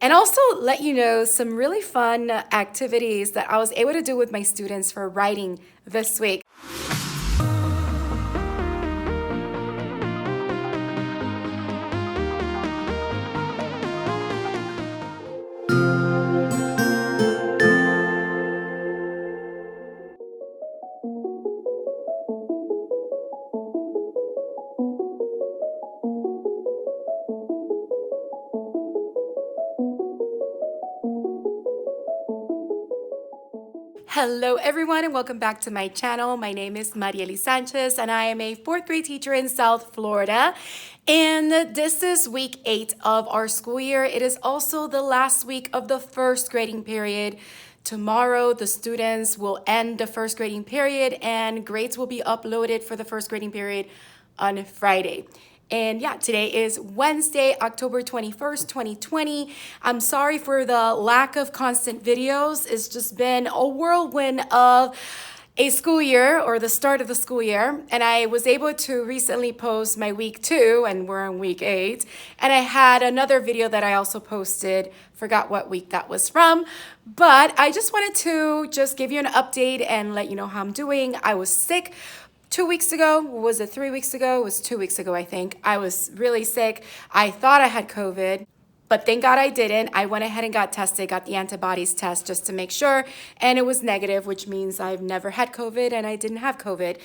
and also let you know some really fun activities that I was able to do with my students for writing this week. Hello everyone and welcome back to my channel. My name is Mariely Sanchez and I am a fourth grade teacher in South Florida. And this is week 8 of our school year. It is also the last week of the first grading period. Tomorrow, the students will end the first grading period and grades will be uploaded for the first grading period on Friday. And yeah, today is Wednesday, October 21st, 2020. I'm sorry for the lack of constant videos. It's just been a whirlwind of a school year, or the start of the school year. And I was able to recently post my week 2, and we're on week 8. And I had another video that I also posted, forgot what week that was from. But I just wanted to just give you an update and let you know how I'm doing. I was sick 2 weeks ago. Was it 3 weeks ago? It was 2 weeks ago, I think. I was really sick. I thought I had COVID, but thank God I didn't. I went ahead and got tested, got the antibodies test just to make sure, and it was negative, which means I've never had COVID and I didn't have COVID.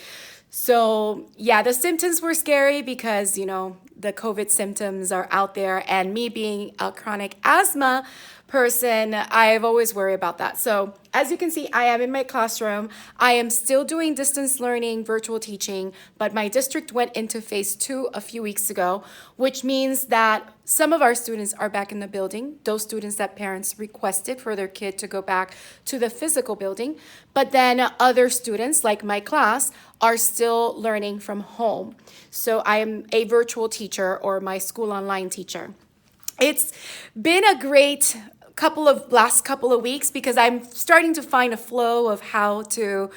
So yeah, the symptoms were scary because, you know, the COVID symptoms are out there, and me being a chronic asthma person, I've always worried about that. So as you can see, I am in my classroom. I am still doing distance learning, virtual teaching, but my district went into phase 2 a few weeks ago, which means that some of our students are back in the building, those students that parents requested for their kid to go back to the physical building. But then other students, like my class, are still learning from home. So I am a virtual teacher, or my school online teacher. It's been a great last couple of weeks because I'm starting to find a flow of how to,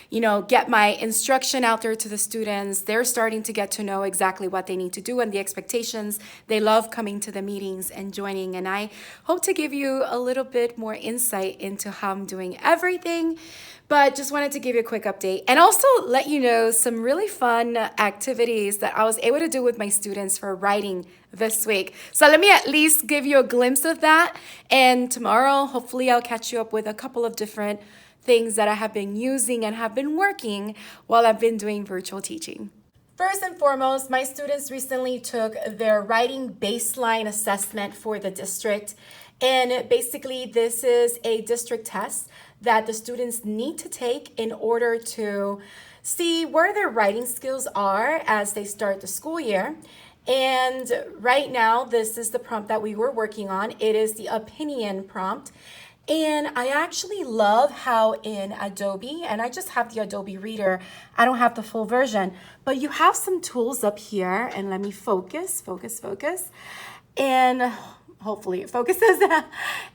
you know, get my instruction out there to the students. They're starting to get to know exactly what they need to do and the expectations. They love coming to the meetings and joining, and I hope to give you a little bit more insight into how I'm doing everything. But just wanted to give you a quick update and also let you know some really fun activities that I was able to do with my students for writing this week. So let me at least give you a glimpse of that. And tomorrow, hopefully I'll catch you up with a couple of different things that I have been using and have been working while I've been doing virtual teaching. First and foremost, my students recently took their writing baseline assessment for the district. And basically, this is a district test that the students need to take in order to see where their writing skills are as they start the school year. And right now, this is the prompt that we were working on. It is the opinion prompt. And I actually love how in Adobe, and I just have the Adobe Reader, I don't have the full version, but you have some tools up here, and let me focus. And hopefully it focuses.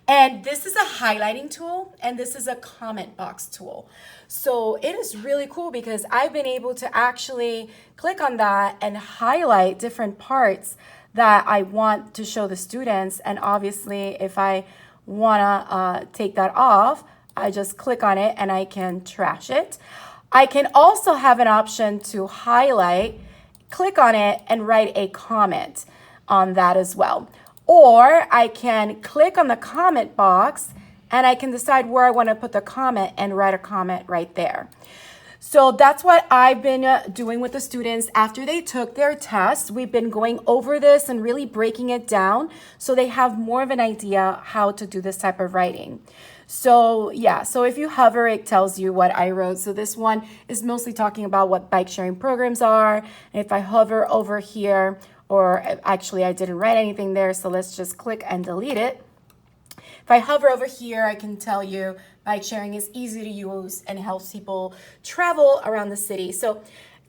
And this is a highlighting tool, and this is a comment box tool. So it is really cool because I've been able to actually click on that and highlight different parts that I want to show the students. And obviously, if I wanna take that off, I just click on it and I can trash it. I can also have an option to highlight, click on it, and write a comment on that as well. Or I can click on the comment box and I can decide where I want to put the comment and write a comment right there. So that's what I've been doing with the students after they took their test. We've been going over this and really breaking it down so they have more of an idea how to do this type of writing. So yeah, so if you hover, it tells you what I wrote. So this one is mostly talking about what bike sharing programs are. And if I hover over here, or actually I didn't write anything there, so let's just click and delete it. If I hover over here, I can tell you bike sharing is easy to use and helps people travel around the city. So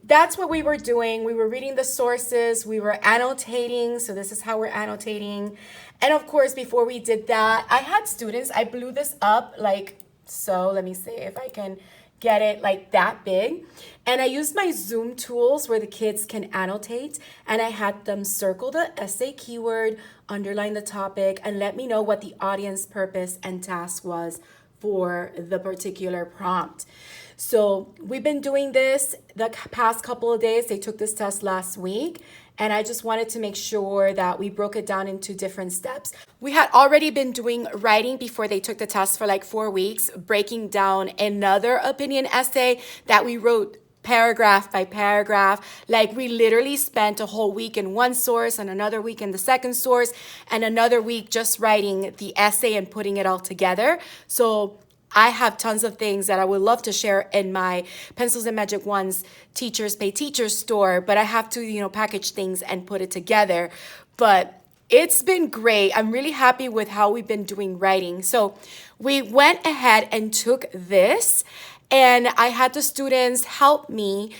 that's what we were doing. We were reading the sources, we were annotating. So this is how we're annotating. And of course, before we did that, I had students, I blew this up like so. Let me see if I can get it like that big. And I used my Zoom tools where the kids can annotate, and I had them circle the essay keyword, underline the topic, and let me know what the audience purpose and task was for the particular prompt. So we've been doing this the past couple of days. They took this test last week, and I just wanted to make sure that we broke it down into different steps. We had already been doing writing before they took the test for like 4 weeks, breaking down another opinion essay that we wrote paragraph by paragraph. Like we literally spent a whole week in one source and another week in the second source and another week just writing the essay and putting it all together. So I have tons of things that I would love to share in my Pencils and Magic Wands Teachers Pay Teachers store, but I have to, package things and put it together. But it's been great. I'm really happy with how we've been doing writing. So we went ahead and took this, and I had the students help me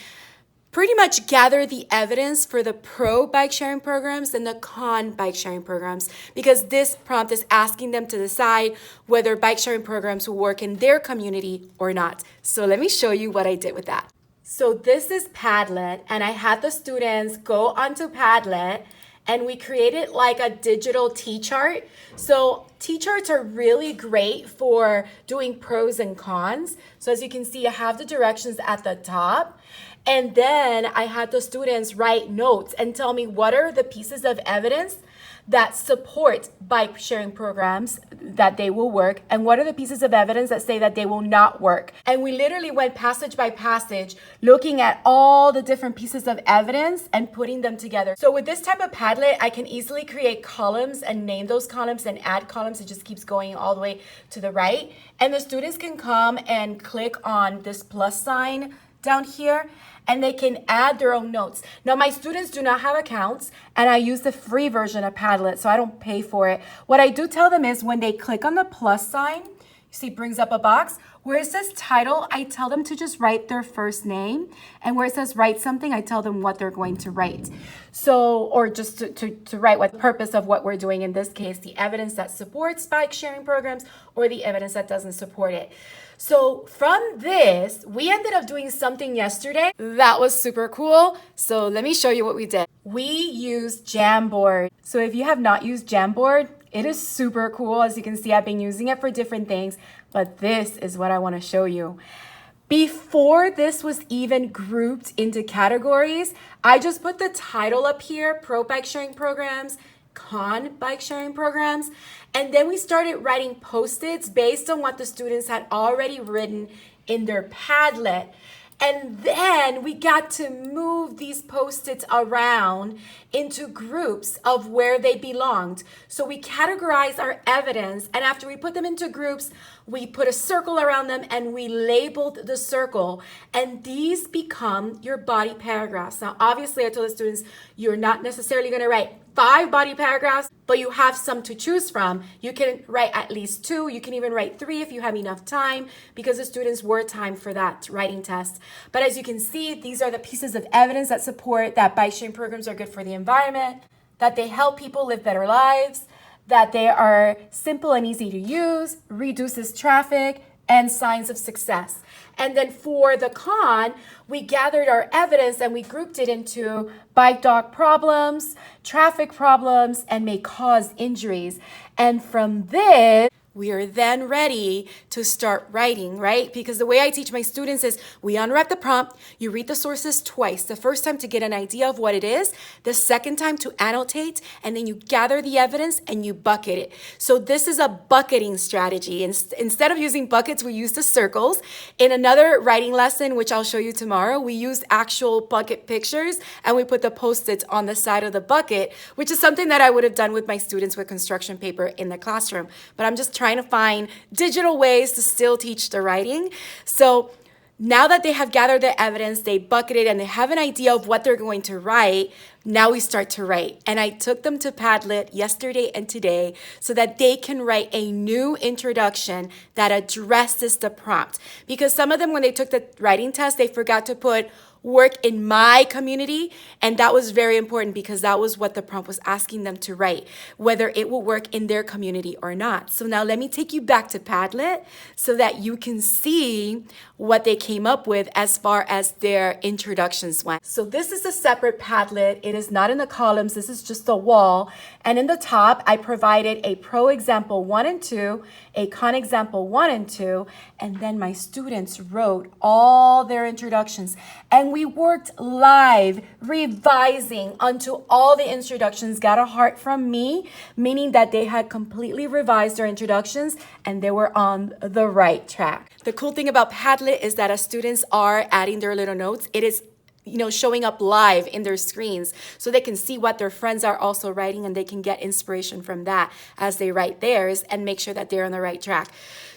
pretty much gather the evidence for the pro bike sharing programs and the con bike sharing programs, because this prompt is asking them to decide whether bike sharing programs will work in their community or not. So let me show you what I did with that. So this is Padlet, and I had the students go onto Padlet, and we created like a digital T-chart. So T-charts are really great for doing pros and cons. So as you can see, I have the directions at the top. And then I had the students write notes and tell me what are the pieces of evidence that support bike sharing programs that they will work, and what are the pieces of evidence that say that they will not work. And we literally went passage by passage looking at all the different pieces of evidence and putting them together. So with this type of Padlet, I can easily create columns and name those columns and add columns. It just keeps going all the way to the right. And the students can come and click on this plus sign down here, and they can add their own notes. Now, my students do not have accounts, and I use the free version of Padlet, so I don't pay for it. What I do tell them is when they click on the plus sign, you see it brings up a box. Where it says title, I tell them to just write their first name. And where it says write something, I tell them what they're going to write. So, or just to write what the purpose of what we're doing, in this case, the evidence that supports bike sharing programs or the evidence that doesn't support it. So from this, we ended up doing something yesterday that was super cool. So let me show you what we did. We used Jamboard. So if you have not used Jamboard, it is super cool. As you can see, I've been using it for different things, but this is what I want to show you. Before this was even grouped into categories, I just put the title up here, Pro Bike Sharing Programs, Con Bike Sharing Programs, and then we started writing post-its based on what the students had already written in their Padlet. And then we got to move these post-its around into groups of where they belonged. So we categorized our evidence, and after we put them into groups, we put a circle around them and we labeled the circle, and these become your body paragraphs. Now, obviously, I told the students, you're not necessarily going to write 5 body paragraphs, but you have some to choose from. You can write at least 2. You can even write 3 if you have enough time, because the students were timed for that writing test. But as you can see, these are the pieces of evidence that support that bike sharing programs are good for the environment, that they help people live better lives, that they are simple and easy to use, reduces traffic, and signs of success. And then for the con, we gathered our evidence and we grouped it into bike dog problems, traffic problems, and may cause injuries. And from this, we are then ready to start writing, right? Because the way I teach my students is we unwrap the prompt, you read the sources twice. The first time to get an idea of what it is, the second time to annotate, and then you gather the evidence and you bucket it. So this is a bucketing strategy. Instead of using buckets, we use the circles. In another writing lesson, which I'll show you tomorrow, we used actual bucket pictures and we put the Post-its on the side of the bucket, which is something that I would have done with my students with construction paper in the classroom. But I'm just trying to find digital ways to still teach the writing. So now that they have gathered the evidence, they bucketed, and they have an idea of what they're going to write, now we start to write. And I took them to Padlet yesterday and today so that they can write a new introduction that addresses the prompt. Because some of them, when they took the writing test, they forgot to put work in my community. And that was very important because that was what the prompt was asking them to write, whether it will work in their community or not. So now let me take you back to Padlet so that you can see what they came up with as far as their introductions went. So this is a separate Padlet. It is not in the columns. This is just a wall. And in the top, I provided a pro example 1 and 2, a con example 1 and 2, and then my students wrote all their introductions. And we worked live, revising until all the introductions got a heart from me, meaning that they had completely revised their introductions and they were on the right track. The cool thing about Padlet is that as students are adding their little notes, it is showing up live in their screens so they can see what their friends are also writing and they can get inspiration from that as they write theirs and make sure that they're on the right track.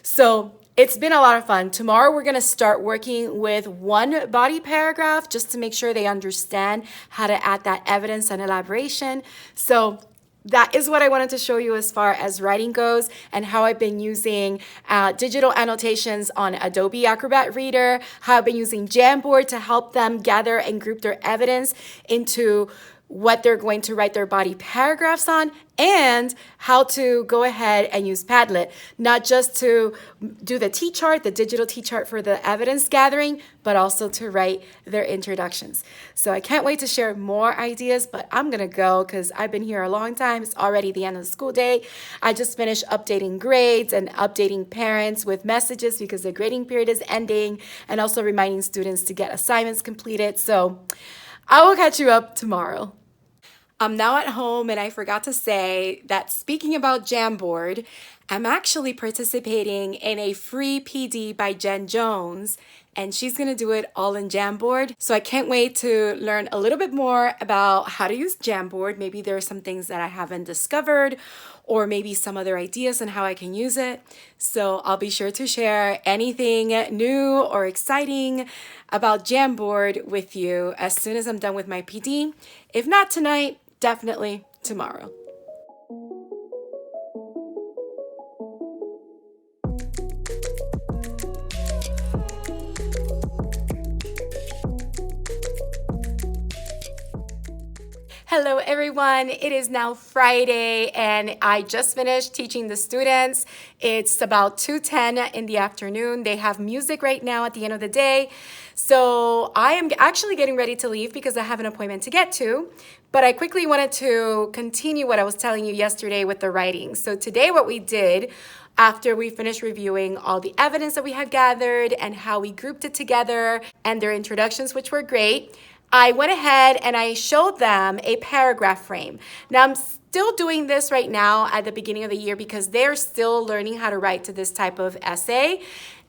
So it's been a lot of fun. Tomorrow we're going to start working with one body paragraph just to make sure they understand how to add that evidence and elaboration. So that is what I wanted to show you as far as writing goes and how I've been using digital annotations on Adobe Acrobat Reader, how I've been using Jamboard to help them gather and group their evidence into what they're going to write their body paragraphs on, and how to go ahead and use Padlet, not just to do the T-chart, the digital T-chart for the evidence gathering, but also to write their introductions. So I can't wait to share more ideas, but I'm gonna go because I've been here a long time. It's already the end of the school day. I just finished updating grades and updating parents with messages because the grading period is ending, and also reminding students to get assignments completed. So I will catch you up tomorrow. I'm now at home, and I forgot to say that speaking about Jamboard, I'm actually participating in a free PD by Jen Jones, and she's gonna do it all in Jamboard. So I can't wait to learn a little bit more about how to use Jamboard. Maybe there are some things that I haven't discovered, or maybe some other ideas on how I can use it. So I'll be sure to share anything new or exciting about Jamboard with you as soon as I'm done with my PD. If not tonight, definitely tomorrow. Hello everyone, it is now Friday and I just finished teaching the students. It's about 2:10 in the afternoon. They have music right now at the end of the day. So I am actually getting ready to leave because I have an appointment to get to, but I quickly wanted to continue what I was telling you yesterday with the writing. So today what we did, after we finished reviewing all the evidence that we had gathered and how we grouped it together and their introductions, which were great, I went ahead and I showed them a paragraph frame. Now I'm still doing this right now at the beginning of the year because they're still learning how to write to this type of essay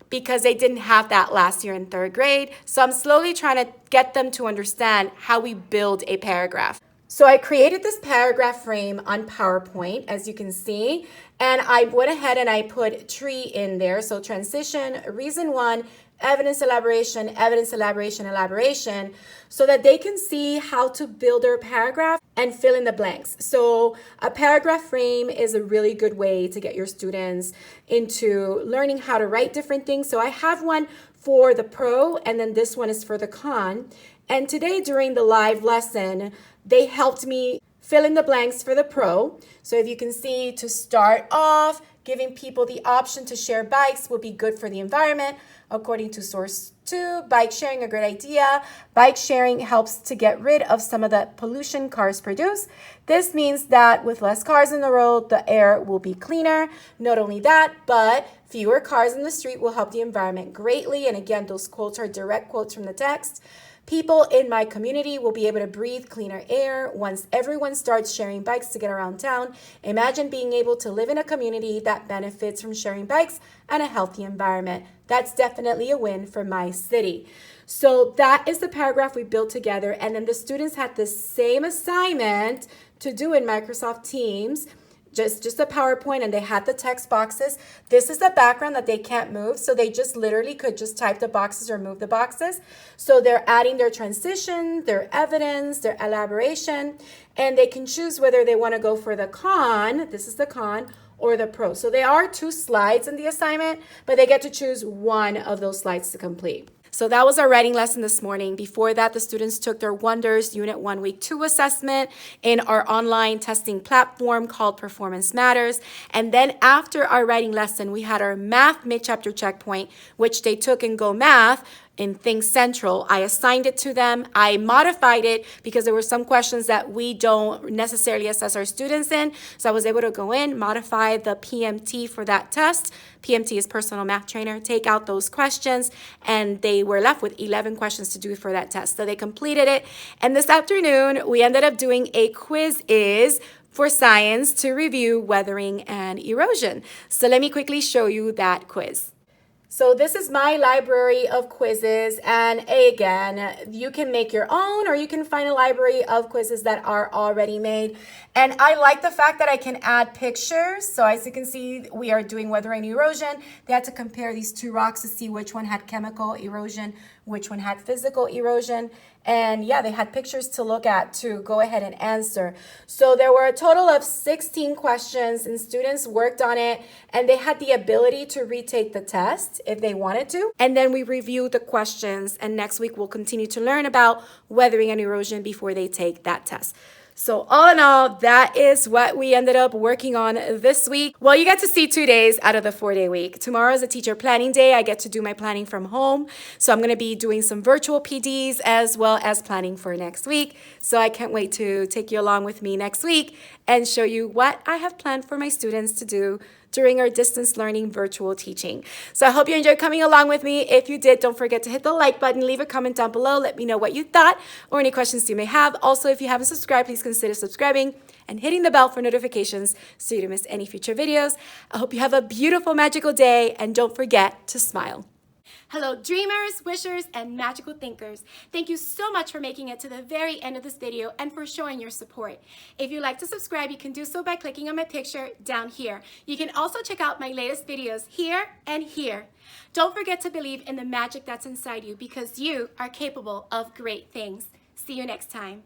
because they didn't have that last year in 3rd grade. So I'm slowly trying to get them to understand how we build a paragraph. So I created this paragraph frame on PowerPoint, as you can see, and I went ahead and I put tree in there. So transition, reason 1, evidence elaboration, elaboration, so that they can see how to build their paragraph and fill in the blanks. So a paragraph frame is a really good way to get your students into learning how to write different things. So I have one for the pro, and then this one is for the con. And today during the live lesson, they helped me fill in the blanks for the pro. So if you can see, to start off, giving people the option to share bikes will be good for the environment. According to source 2, bike sharing, a great idea. Bike sharing helps to get rid of some of the pollution cars produce. This means that with less cars on the road, the air will be cleaner. Not only that, but fewer cars in the street will help the environment greatly. And again, those quotes are direct quotes from the text. People in my community will be able to breathe cleaner air once everyone starts sharing bikes to get around town. Imagine being able to live in a community that benefits from sharing bikes and a healthy environment. That's definitely a win for my city. So that is the paragraph we built together. And then the students had the same assignment to do in Microsoft Teams. Just a PowerPoint, and they had the text boxes. This is the background that they can't move, so they just literally could just type the boxes or move the boxes. So they're adding their transition, their evidence, their elaboration, and they can choose whether they want to go for the con, this is the con, or the pro. So there are 2 slides in the assignment, but they get to choose one of those slides to complete. So that was our writing lesson this morning. Before that, the students took their Wonders Unit 1 Week 2 assessment in our online testing platform called Performance Matters. And then after our writing lesson, we had our math mid-chapter checkpoint, which they took in Go Math in Think Central. I assigned it to them. I modified it because there were some questions that we don't necessarily assess our students in. So I was able to go in, modify the PMT for that test. PMT is Personal Math Trainer. Take out those questions, and they were left with 11 questions to do for that test. So they completed it. And this afternoon, we ended up doing a Quizizz for science to review weathering and erosion. So let me quickly show you that quiz. So this is my library of quizzes, and again, you can make your own or you can find a library of quizzes that are already made. And I like the fact that I can add pictures. So as you can see, we are doing weather and erosion. They had to compare these two rocks to see which one had chemical erosion, which one had physical erosion. And yeah, they had pictures to look at to go ahead and answer. So there were a total of 16 questions, and students worked on it, and they had the ability to retake the test if they wanted to. And then we reviewed the questions, and next week we'll continue to learn about weathering and erosion before they take that test. So all in all, that is what we ended up working on this week. Well, you get to see 2 days out of the 4-day week. Tomorrow is a teacher planning day. I get to do my planning from home. So I'm going to be doing some virtual PDs as well as planning for next week. So I can't wait to take you along with me next week and show you what I have planned for my students to do during our distance learning virtual teaching. So I hope you enjoyed coming along with me. If you did, don't forget to hit the like button, leave a comment down below, let me know what you thought or any questions you may have. Also, if you haven't subscribed, please consider subscribing and hitting the bell for notifications so you don't miss any future videos. I hope you have a beautiful, magical day, and don't forget to smile. Hello, dreamers, wishers, and magical thinkers. Thank you so much for making it to the very end of this video and for showing your support. If you'd like to subscribe, you can do so by clicking on my picture down here. You can also check out my latest videos here and here. Don't forget to believe in the magic that's inside you, because you are capable of great things. See you next time.